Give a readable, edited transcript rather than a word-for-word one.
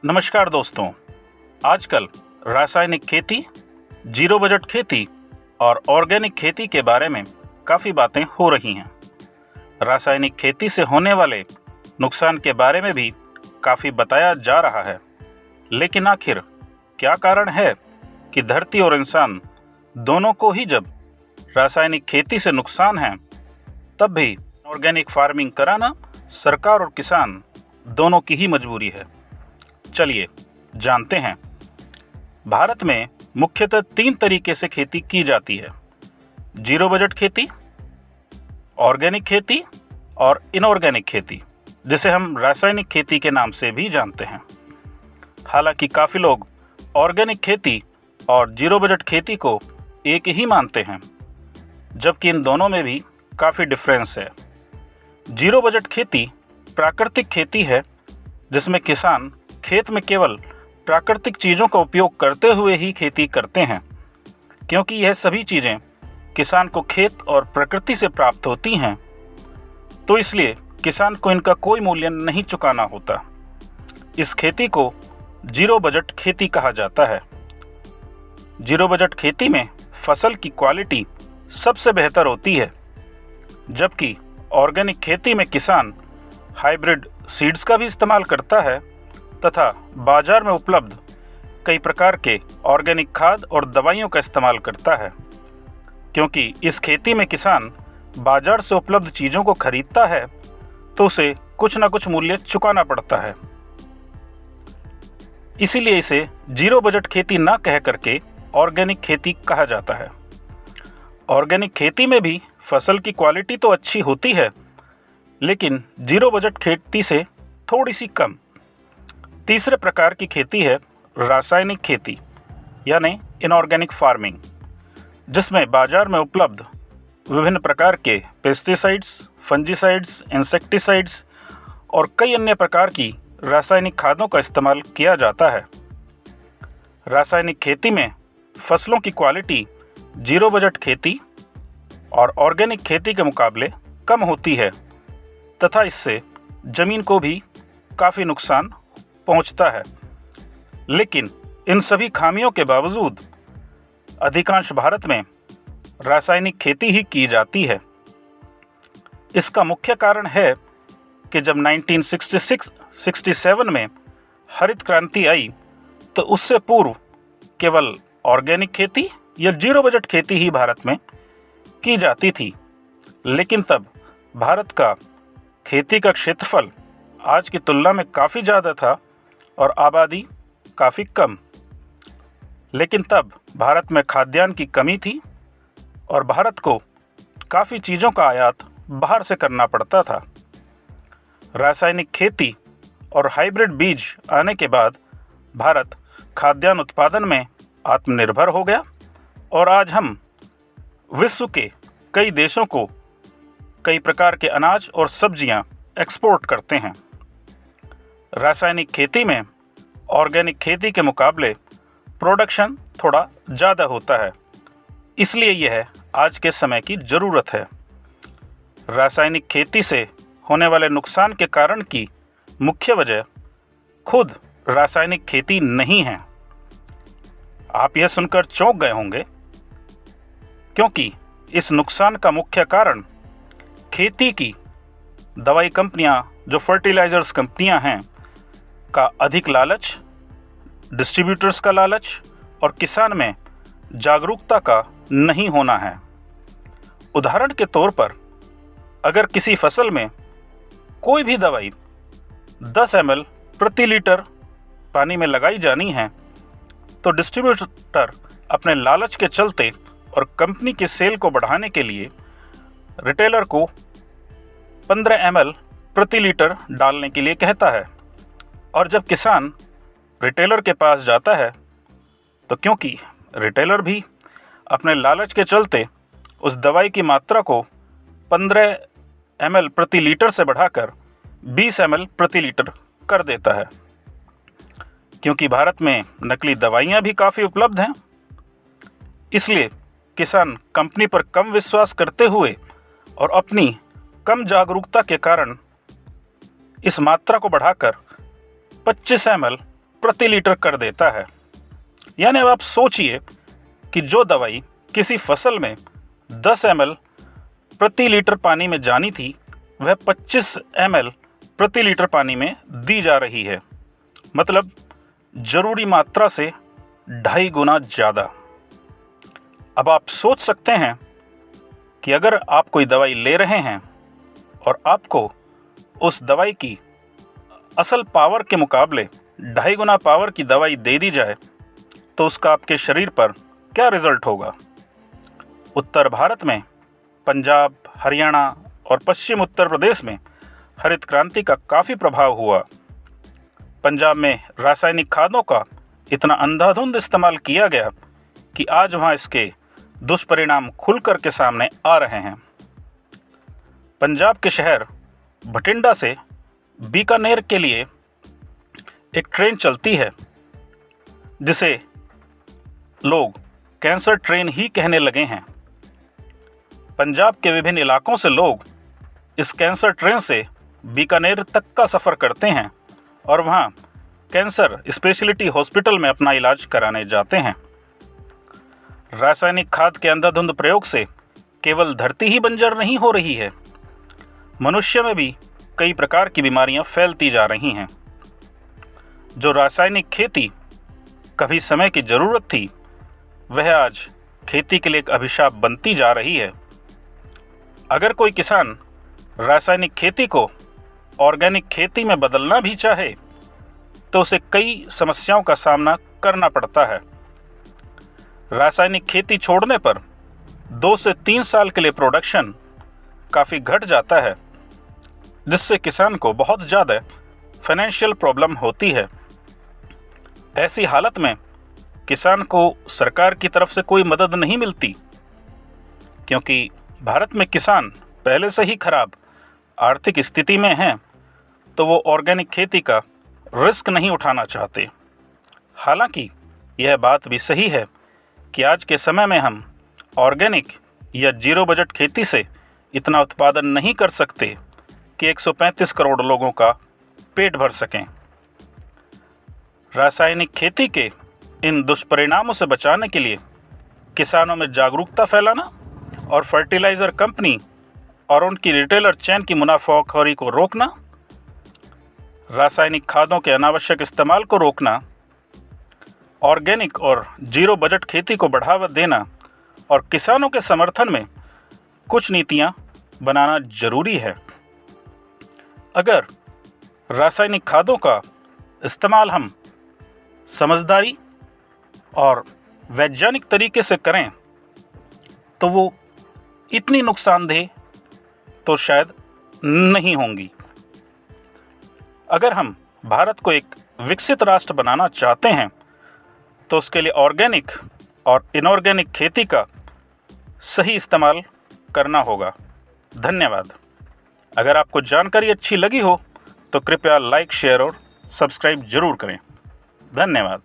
नमस्कार दोस्तों। आजकल रासायनिक खेती, जीरो बजट खेती और ऑर्गेनिक खेती के बारे में काफ़ी बातें हो रही हैं। रासायनिक खेती से होने वाले नुकसान के बारे में भी काफ़ी बताया जा रहा है। लेकिन आखिर क्या कारण है कि धरती और इंसान दोनों को ही जब रासायनिक खेती से नुकसान है, तब भी ऑर्गेनिक फार्मिंग कराना सरकार और किसान दोनों की ही मजबूरी है। चलिए जानते हैं। भारत में मुख्यतः 3 तरीके से खेती की जाती है: जीरो बजट खेती, ऑर्गेनिक खेती और इनऑर्गेनिक खेती, जिसे हम रासायनिक खेती के नाम से भी जानते हैं। हालांकि काफ़ी लोग ऑर्गेनिक खेती और जीरो बजट खेती को एक ही मानते हैं, जबकि इन दोनों में भी काफ़ी डिफरेंस है। जीरो बजट खेती प्राकृतिक खेती है, जिसमें किसान खेत में केवल प्राकृतिक चीज़ों का उपयोग करते हुए ही खेती करते हैं, क्योंकि यह सभी चीज़ें किसान को खेत और प्रकृति से प्राप्त होती हैं, तो इसलिए किसान को इनका कोई मूल्य नहीं चुकाना होता। इस खेती को जीरो बजट खेती कहा जाता है। जीरो बजट खेती में फसल की क्वालिटी सबसे बेहतर होती है, जबकि ऑर्गेनिक खेती में किसान हाइब्रिड सीड्स का भी इस्तेमाल करता है तथा बाजार में उपलब्ध कई प्रकार के ऑर्गेनिक खाद और दवाइयों का इस्तेमाल करता है, क्योंकि इस खेती में किसान बाजार से उपलब्ध चीज़ों को खरीदता है तो उसे कुछ न कुछ मूल्य चुकाना पड़ता है। इसीलिए इसे जीरो बजट खेती ना कह करके ऑर्गेनिक खेती कहा जाता है। ऑर्गेनिक खेती में भी फसल की क्वालिटी तो अच्छी होती है, लेकिन जीरो बजट खेती से थोड़ी सी कम। तीसरे प्रकार की खेती है रासायनिक खेती, यानी इनऑर्गेनिक फार्मिंग, जिसमें बाजार में उपलब्ध विभिन्न प्रकार के पेस्टिसाइड्स, फंजीसाइड्स, इंसेक्टिसाइड्स और कई अन्य प्रकार की रासायनिक खादों का इस्तेमाल किया जाता है। रासायनिक खेती में फसलों की क्वालिटी जीरो बजट खेती और ऑर्गेनिक खेती के मुकाबले कम होती है तथा इससे ज़मीन को भी काफ़ी नुकसान पहुंचता है। लेकिन इन सभी खामियों के बावजूद अधिकांश भारत में रासायनिक खेती ही की जाती है। इसका मुख्य कारण है कि जब 1966-67 में हरित क्रांति आई, तो उससे पूर्व केवल ऑर्गेनिक खेती या जीरो बजट खेती ही भारत में की जाती थी। लेकिन तब भारत का खेती का क्षेत्रफल आज की तुलना में काफ़ी ज़्यादा था और आबादी काफ़ी कम। लेकिन तब भारत में खाद्यान्न की कमी थी और भारत को काफ़ी चीज़ों का आयात बाहर से करना पड़ता था। रासायनिक खेती और हाइब्रिड बीज आने के बाद भारत खाद्यान्न उत्पादन में आत्मनिर्भर हो गया और आज हम विश्व के कई देशों को कई प्रकार के अनाज और सब्जियां एक्सपोर्ट करते हैं। रासायनिक खेती में ऑर्गेनिक खेती के मुकाबले प्रोडक्शन थोड़ा ज़्यादा होता है, इसलिए यह आज के समय की ज़रूरत है। रासायनिक खेती से होने वाले नुकसान के कारण की मुख्य वजह खुद रासायनिक खेती नहीं है। आप यह सुनकर चौंक गए होंगे, क्योंकि इस नुकसान का मुख्य कारण खेती की दवाई कंपनियां, जो फर्टिलाइजर्स कंपनियां हैं, का अधिक लालच, डिस्ट्रीब्यूटर्स का लालच और किसान में जागरूकता का नहीं होना है। उदाहरण के तौर पर अगर किसी फसल में कोई भी दवाई 10 ml प्रति लीटर पानी में लगाई जानी है, तो डिस्ट्रीब्यूटर अपने लालच के चलते और कंपनी के सेल को बढ़ाने के लिए रिटेलर को 15 ml प्रति लीटर डालने के लिए कहता है। और जब किसान रिटेलर के पास जाता है, तो क्योंकि रिटेलर भी अपने लालच के चलते उस दवाई की मात्रा को 15 ml प्रति लीटर से बढ़ाकर 20 ml प्रति लीटर कर देता है। क्योंकि भारत में नकली दवाइयाँ भी काफ़ी उपलब्ध हैं, इसलिए किसान कंपनी पर कम विश्वास करते हुए और अपनी कम जागरूकता के कारण इस मात्रा को बढ़ाकर 25 ml प्रति लीटर कर देता है। यानी अब आप सोचिए कि जो दवाई किसी फसल में 10 ml प्रति लीटर पानी में जानी थी, वह 25 ml प्रति लीटर पानी में दी जा रही है। मतलब जरूरी मात्रा से 2.5 गुना ज़्यादा। अब आप सोच सकते हैं कि अगर आप कोई दवाई ले रहे हैं और आपको उस दवाई की असल पावर के मुकाबले 2.5 गुना पावर की दवाई दे दी जाए तो उसका आपके शरीर पर क्या रिजल्ट होगा। उत्तर भारत में पंजाब, हरियाणा और पश्चिम उत्तर प्रदेश में हरित क्रांति का काफ़ी प्रभाव हुआ। पंजाब में रासायनिक खादों का इतना अंधाधुंध इस्तेमाल किया गया कि आज वहाँ इसके दुष्परिणाम खुल कर के सामने आ रहे हैं। पंजाब के शहर भटिंडा से बीकानेर के लिए एक ट्रेन चलती है जिसे लोग कैंसर ट्रेन ही कहने लगे हैं। पंजाब के विभिन्न इलाकों से लोग इस कैंसर ट्रेन से बीकानेर तक का सफ़र करते हैं और वहाँ कैंसर स्पेशलिटी हॉस्पिटल में अपना इलाज कराने जाते हैं। रासायनिक खाद के अंधाधुंध प्रयोग से केवल धरती ही बंजर नहीं हो रही है, मनुष्य में भी कई प्रकार की बीमारियां फैलती जा रही हैं। जो रासायनिक खेती कभी समय की ज़रूरत थी, वह आज खेती के लिए एक अभिशाप बनती जा रही है। अगर कोई किसान रासायनिक खेती को ऑर्गेनिक खेती में बदलना भी चाहे तो उसे कई समस्याओं का सामना करना पड़ता है। रासायनिक खेती छोड़ने पर 2 से 3 साल के लिए प्रोडक्शन काफ़ी घट जाता है, जिससे किसान को बहुत ज़्यादा फाइनेंशियल प्रॉब्लम होती है। ऐसी हालत में किसान को सरकार की तरफ से कोई मदद नहीं मिलती, क्योंकि भारत में किसान पहले से ही खराब आर्थिक स्थिति में हैं, तो वो ऑर्गेनिक खेती का रिस्क नहीं उठाना चाहते। हालांकि यह बात भी सही है कि आज के समय में हम ऑर्गेनिक या जीरो बजट खेती से इतना उत्पादन नहीं कर सकते कि 135 करोड़ लोगों का पेट भर सकें। रासायनिक खेती के इन दुष्परिणामों से बचाने के लिए किसानों में जागरूकता फैलाना और फर्टिलाइज़र कंपनी और उनकी रिटेलर चेन की मुनाफाखोरी को रोकना, रासायनिक खादों के अनावश्यक इस्तेमाल को रोकना, ऑर्गेनिक और जीरो बजट खेती को बढ़ावा देना और किसानों के समर्थन में कुछ नीतियां बनाना जरूरी है। अगर रासायनिक खादों का इस्तेमाल हम समझदारी और वैज्ञानिक तरीके से करें तो वो इतनी नुकसानदेह तो शायद नहीं होंगी। अगर हम भारत को एक विकसित राष्ट्र बनाना चाहते हैं तो उसके लिए ऑर्गेनिक और इनऑर्गेनिक खेती का सही इस्तेमाल करना होगा। धन्यवाद। अगर आपको जानकारी अच्छी लगी हो तो कृपया लाइक, शेयर और सब्सक्राइब जरूर करें। धन्यवाद।